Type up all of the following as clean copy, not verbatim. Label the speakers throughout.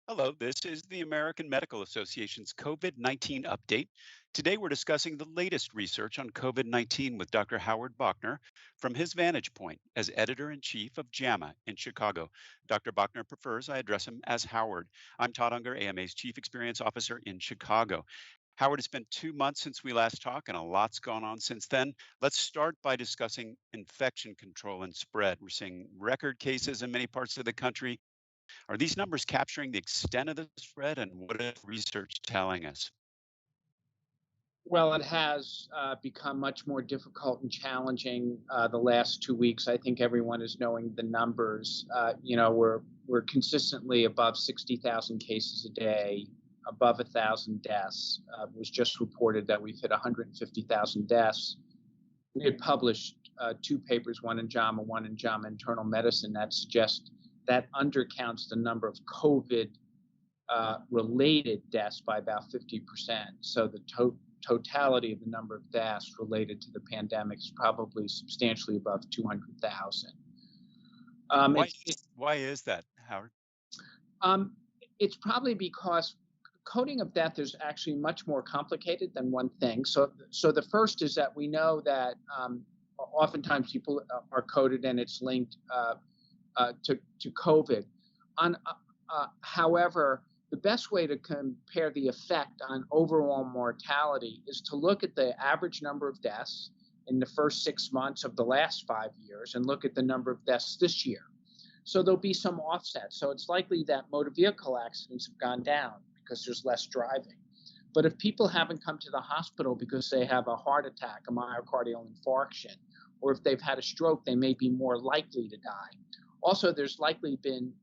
Speaker 1: Hello, this is the American Medical Association's COVID-19 update. Today, we're discussing the latest research on COVID-19 with Dr. Howard Bauchner from his vantage point as editor in chief of JAMA in Chicago. Dr. Bauchner prefers I address him as Howard. I'm Todd Unger, AMA's Chief Experience Officer in Chicago. Howard, it's been 2 months since we last talked, and a lot's gone on since then. Let's start by discussing infection control and spread. We're seeing record cases in many parts of the country. Are these numbers capturing the extent of the spread, and what is research telling us?
Speaker 2: Well, it has become much more difficult and challenging the last 2 weeks. I think everyone is knowing the numbers. We're consistently above 60,000 cases a day, above 1,000 deaths. It was just reported that we've hit 150,000 deaths. We had published two papers, one in JAMA, one in JAMA Internal Medicine, that suggest that undercounts the number of COVID related deaths by about 50%. So the totality of the number of deaths related to the pandemic is probably substantially above 200,000. Um,
Speaker 1: Why
Speaker 2: it's it,
Speaker 1: why is that, Howard?
Speaker 2: um, it's probably because coding of death is actually much more complicated than one thing. So the first is that we know that oftentimes people are coded and it's linked to COVID. However, the best way to compare the effect on overall mortality is to look at the average number of deaths in the first 6 months of the last 5 years and look at the number of deaths this year. So there'll be some offset. So it's likely that motor vehicle accidents have gone down because there's less driving. But if people haven't come to the hospital because they have a heart attack, a myocardial infarction, or if they've had a stroke, they may be more likely to die. Also, there's likely been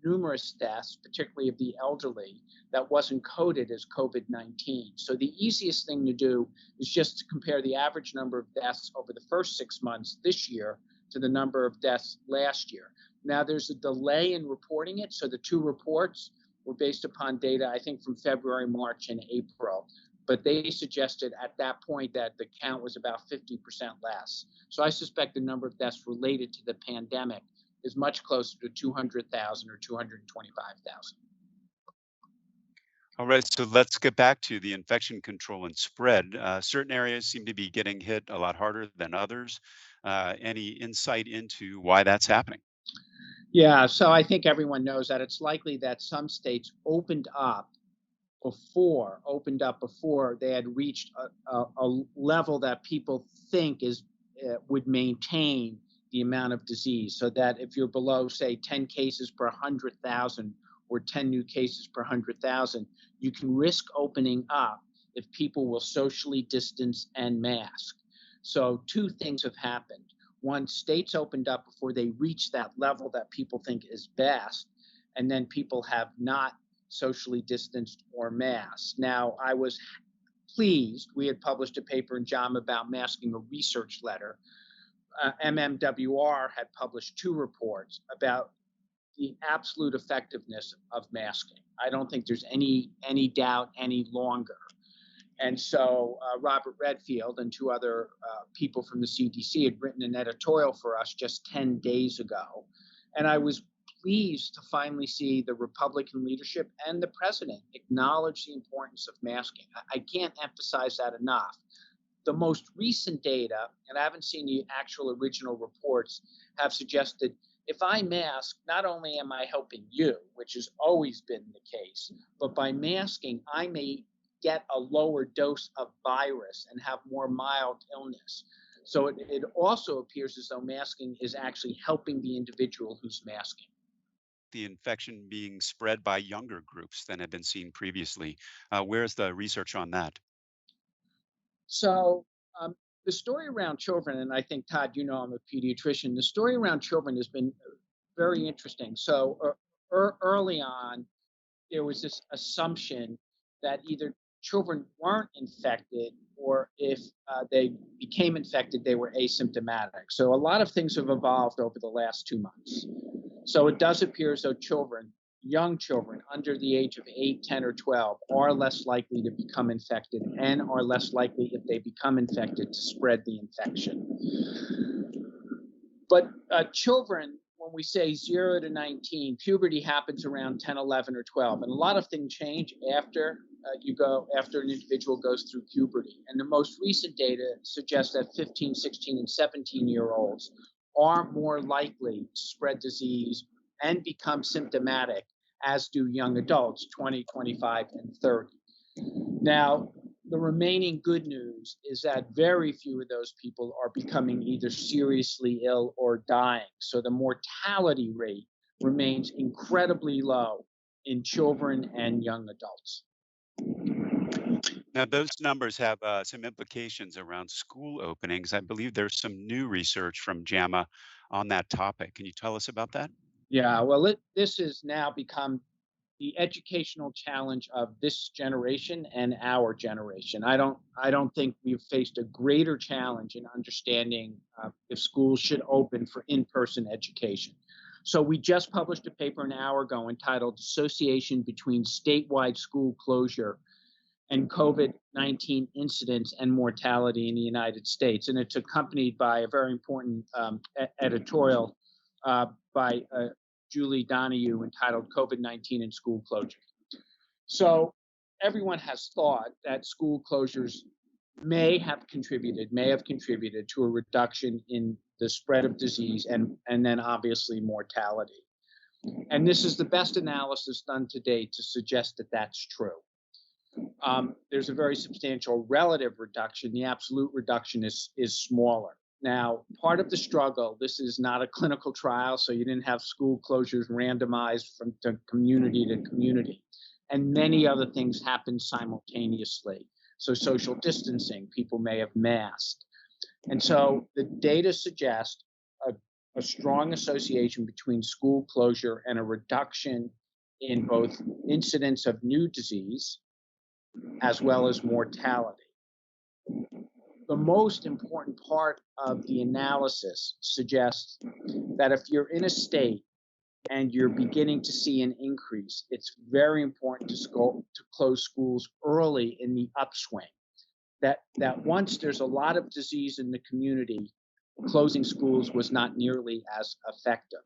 Speaker 2: numerous deaths, particularly of the elderly, that wasn't coded as COVID-19. So the easiest thing to do is just to compare the average number of deaths over the first 6 months this year to the number of deaths last year. Now, there's a delay in reporting it. So the two reports were based upon data, I think, from February, March, and April. But they suggested at that point that the count was about 50% less. So I suspect the number of deaths related to the pandemic is much closer to 200,000 or 225,000.
Speaker 1: All right, so let's get back to the infection control and spread. Certain areas seem to be getting hit a lot harder than others. Any insight into why that's happening?
Speaker 2: Yeah, so I think everyone knows that it's likely that some states opened up before they had reached a level that people think is would maintain the amount of disease. So that if you're below, say, 10 cases per 100,000 or 10 new cases per 100,000, you can risk opening up if people will socially distance and mask. So two things have happened. One, states opened up before they reached that level that people think is best, and then people have not socially distanced or masked. Now, I was pleased. We had published a paper in JAMA about masking, a research letter. MMWR had published two reports about the absolute effectiveness of masking. I don't think there's any doubt any longer. And so Robert Redfield and two other people from the CDC had written an editorial for us just 10 days ago. And I was pleased to finally see the Republican leadership and the president acknowledge the importance of masking. I can't emphasize that enough. The most recent data, and I haven't seen the actual original reports, have suggested if I mask, not only am I helping you, which has always been the case, but by masking, I may get a lower dose of virus and have more mild illness. So it also appears as though masking is actually helping the individual who's masking.
Speaker 1: The infection being spread by younger groups than had been seen previously. Where's the research on that?
Speaker 2: So the story around children, and I think, Todd, you know I'm a pediatrician, the story around children has been very interesting. So early on, there was this assumption that either children weren't infected or if they became infected, they were asymptomatic. So a lot of things have evolved over the last 2 months. So it does appear as though children, young children under the age of 8, 10, or 12, are less likely to become infected and are less likely, if they become infected, to spread the infection. But children, when we say 0 to 19, puberty happens around 10, 11, or 12. And a lot of things change after an individual goes through puberty. And the most recent data suggests that 15, 16, and 17-year-olds are more likely to spread disease and become symptomatic, as do young adults, 20, 25, and 30. Now, the remaining good news is that very few of those people are becoming either seriously ill or dying. So the mortality rate remains incredibly low in children and young adults.
Speaker 1: Now, those numbers have some implications around school openings. I believe there's some new research from JAMA on that topic. Can you tell us about that?
Speaker 2: Yeah, well, this has now become the educational challenge of this generation and our generation. I don't think we've faced a greater challenge in understanding if schools should open for in-person education. So we just published a paper an hour ago entitled "Association Between Statewide School Closure and COVID-19 Incidence and Mortality in the United States," and it's accompanied by a very important editorial by Julie Donahue entitled "COVID-19 and School Closures." So everyone has thought that school closures may have contributed to a reduction in the spread of disease and then obviously mortality. And this is the best analysis done to date to suggest that that's true. There's a very substantial relative reduction. The absolute reduction is smaller. Now, part of the struggle, this is not a clinical trial, so you didn't have school closures randomized from community to community. And many other things happen simultaneously. So social distancing, people may have masked. And so the data suggest a strong association between school closure and a reduction in both incidence of new disease as well as mortality. The most important part of the analysis suggests that if you're in a state and you're beginning to see an increase, it's very important to close schools early in the upswing. That once there's a lot of disease in the community, closing schools was not nearly as effective.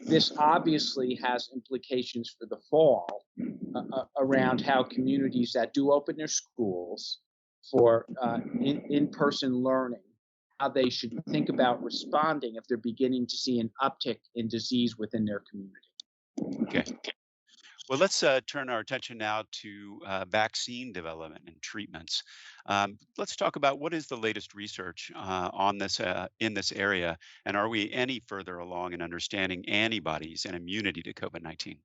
Speaker 2: This obviously has implications for the fall around how communities that do open their schools for in-person learning, how they should think about responding if they're beginning to see an uptick in disease within their community.
Speaker 1: Okay. Well, let's turn our attention now to vaccine development and treatments. Let's talk about what is the latest research on this in this area, and are we any further along in understanding antibodies and immunity to COVID-19?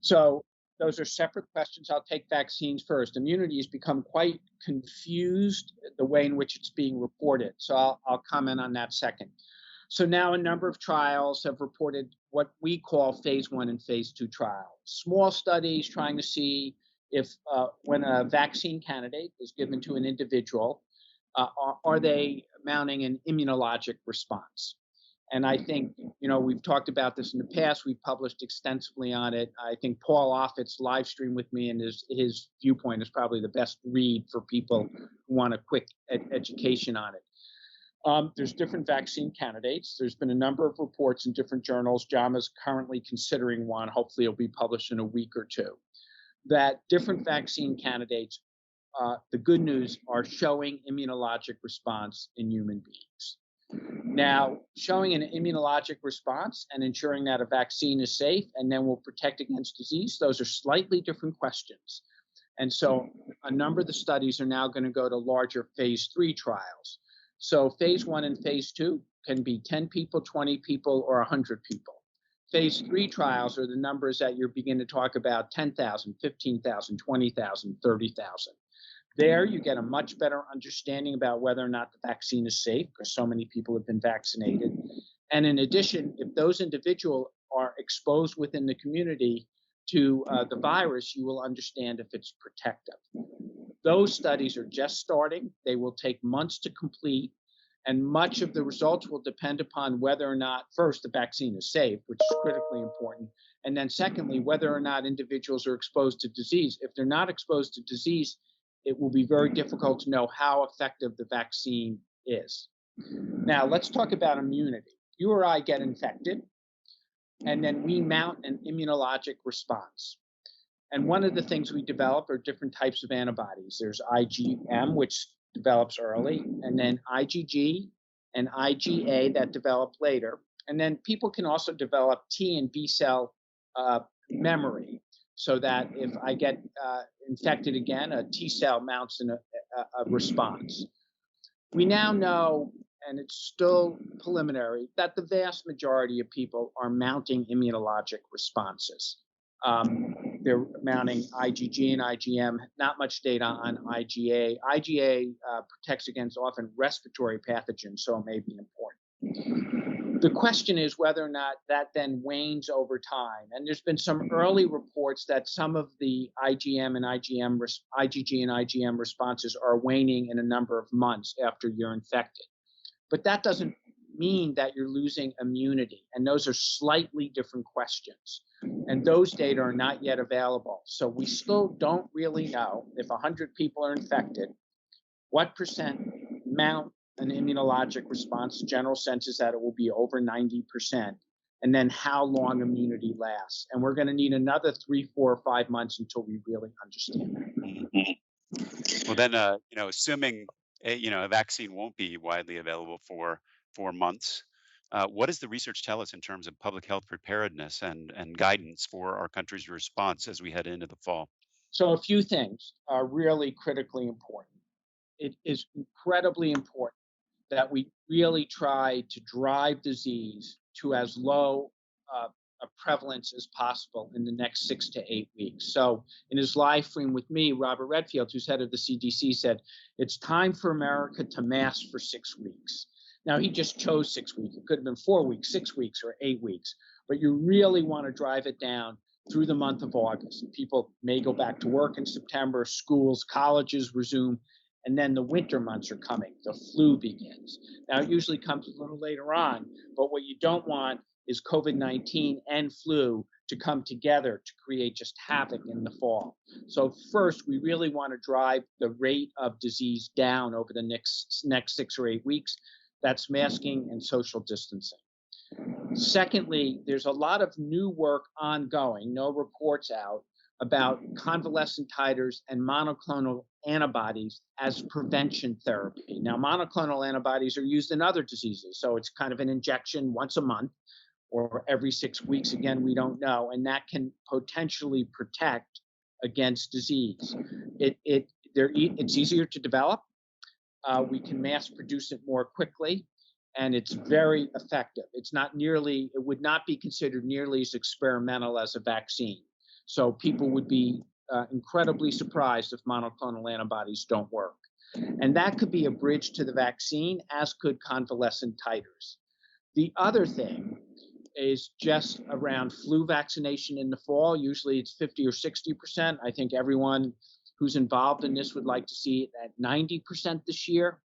Speaker 2: So those are separate questions. I'll take vaccines first. Immunity has become quite confused the way in which it's being reported. So I'll comment on that second. So now a number of trials have reported what we call phase 1 and phase 2 trials. Small studies trying to see if when a vaccine candidate is given to an individual, are they mounting an immunologic response? And I think, we've talked about this in the past. We've published extensively on it. I think Paul Offit's live stream with me and his viewpoint is probably the best read for people who want a quick education on it. There's different vaccine candidates. There's been a number of reports in different journals. JAMA's currently considering one. Hopefully it'll be published in a week or two. That different vaccine candidates, the good news, are showing immunologic response in human beings. Now, showing an immunologic response and ensuring that a vaccine is safe and then will protect against disease, those are slightly different questions. And so a number of the studies are now going to go to larger phase 3 trials. So phase 1 and phase 2 can be 10 people, 20 people, or 100 people. Phase 3 trials are the numbers that you're beginning to talk about: 10,000, 15,000, 20,000, 30,000. There you get a much better understanding about whether or not the vaccine is safe because so many people have been vaccinated. And in addition, if those individuals are exposed within the community to the virus, you will understand if it's protective. Those studies are just starting. They will take months to complete, and much of the results will depend upon whether or not, first, the vaccine is safe, which is critically important, and then secondly, whether or not individuals are exposed to disease. If they're not exposed to disease, it will be very difficult to know how effective the vaccine is. Now, let's talk about immunity. You or I get infected. and then we mount an immunologic response. And one of the things we develop are different types of antibodies. There's IgM, which develops early, and then IgG and IgA that develop later. And then people can also develop T and B cell memory, so that if I get infected again, a T cell mounts a response. We now know, and it's still preliminary, that the vast majority of people are mounting immunologic responses. They're mounting IgG and IgM, not much data on IgA. IgA protects against often respiratory pathogens, so it may be important. The question is whether or not that then wanes over time. And there's been some early reports that some of the IgM and IgG and IgM responses are waning in a number of months after you're infected. But that doesn't mean that you're losing immunity. And those are slightly different questions. And those data are not yet available. So we still don't really know if 100 people are infected, what percent mount an immunologic response. The general sense is that it will be over 90%. And then how long immunity lasts. And we're going to need another 3, 4, or 5 months until we really understand that.
Speaker 1: Well, then, assuming a vaccine won't be widely available for 4 months, what does the research tell us in terms of public health preparedness and guidance for our country's response as we head into the fall?
Speaker 2: So a few things are really critically important. It is incredibly important that we really try to drive disease to as low a prevalence as possible in the next 6 to 8 weeks. So in his live stream with me, Robert Redfield, who's head of the CDC, said, it's time for America to mask for 6 weeks. Now, he just chose 6 weeks. It could have been 4 weeks, 6 weeks, or 8 weeks. But you really want to drive it down through the month of August. People may go back to work in September, schools, colleges resume, and then the winter months are coming. The flu begins. Now, it usually comes a little later on, but what you don't want is COVID-19 and flu to come together to create just havoc in the fall. So first, we really want to drive the rate of disease down over the next 6 or 8 weeks. That's masking and social distancing. Secondly, there's a lot of new work ongoing, no reports out, about convalescent titers and monoclonal antibodies as prevention therapy. Now, monoclonal antibodies are used in other diseases, so it's kind of an injection once a month or every 6 weeks. Again, we don't know, and that can potentially protect against disease. It's easier to develop. We can mass produce it more quickly, and it's very effective. It would not be considered nearly as experimental as a vaccine. So people would be incredibly surprised if monoclonal antibodies don't work. And that could be a bridge to the vaccine, as could convalescent titers. The other thing is just around flu vaccination in the fall. Usually it's 50 or 60%. I think everyone who's involved in this would like to see it at 90% this year.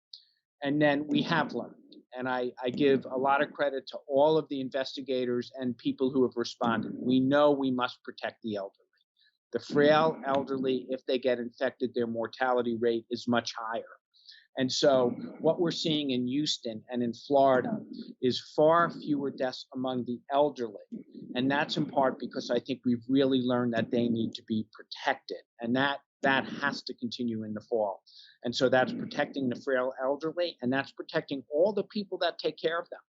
Speaker 2: And then we have learned. And I give a lot of credit to all of the investigators and people who have responded. We know we must protect the elderly. The frail elderly, if they get infected, their mortality rate is much higher. And so what we're seeing in Houston and in Florida is far fewer deaths among the elderly. And that's in part because I think we've really learned that they need to be protected. And that has to continue in the fall. And so that's protecting the frail elderly, and that's protecting all the people that take care of them.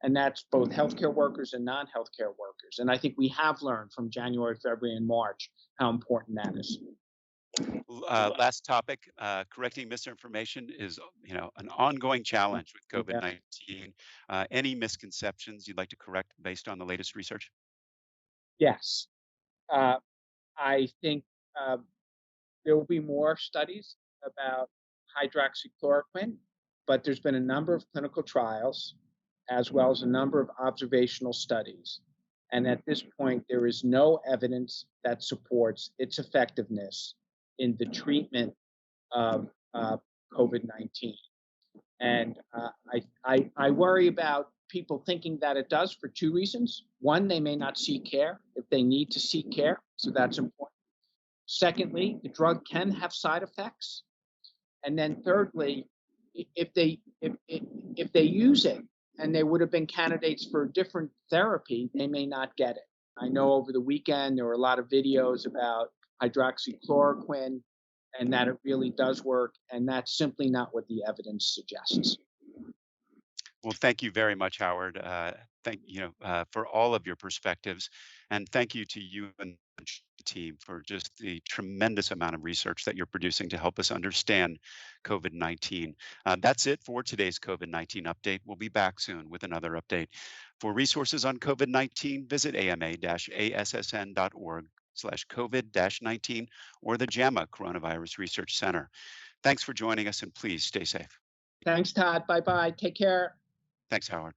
Speaker 2: And that's both healthcare workers and non-healthcare workers. And I think we have learned from January, February, and March how important that is.
Speaker 1: Last topic, correcting misinformation is, an ongoing challenge with
Speaker 2: Yeah.
Speaker 1: COVID-19. Any misconceptions you'd like to correct based on the latest research?
Speaker 2: Yes. Uh, I think there will be more studies about hydroxychloroquine, but there's been a number of clinical trials as well as a number of observational studies. And at this point, there is no evidence that supports its effectiveness in the treatment of COVID-19. And I worry about people thinking that it does for two reasons. One, they may not seek care if they need to seek care, so that's important. Secondly, the drug can have side effects. And then thirdly, if they use it and they would have been candidates for a different therapy, they may not get it. I know over the weekend there were a lot of videos about hydroxychloroquine and that it really does work, and that's simply not what the evidence suggests.
Speaker 1: Well, thank you very much, Howard. Thank for all of your perspectives, and thank you to you and the team for just the tremendous amount of research that you're producing to help us understand COVID-19. That's it for today's COVID-19 update. We'll be back soon with another update. For resources on COVID-19, visit ama-assn.org/COVID-19 or the JAMA Coronavirus Research Center. Thanks for joining us, and please stay safe.
Speaker 2: Thanks, Todd. Bye bye. Take care.
Speaker 1: Thanks, Howard.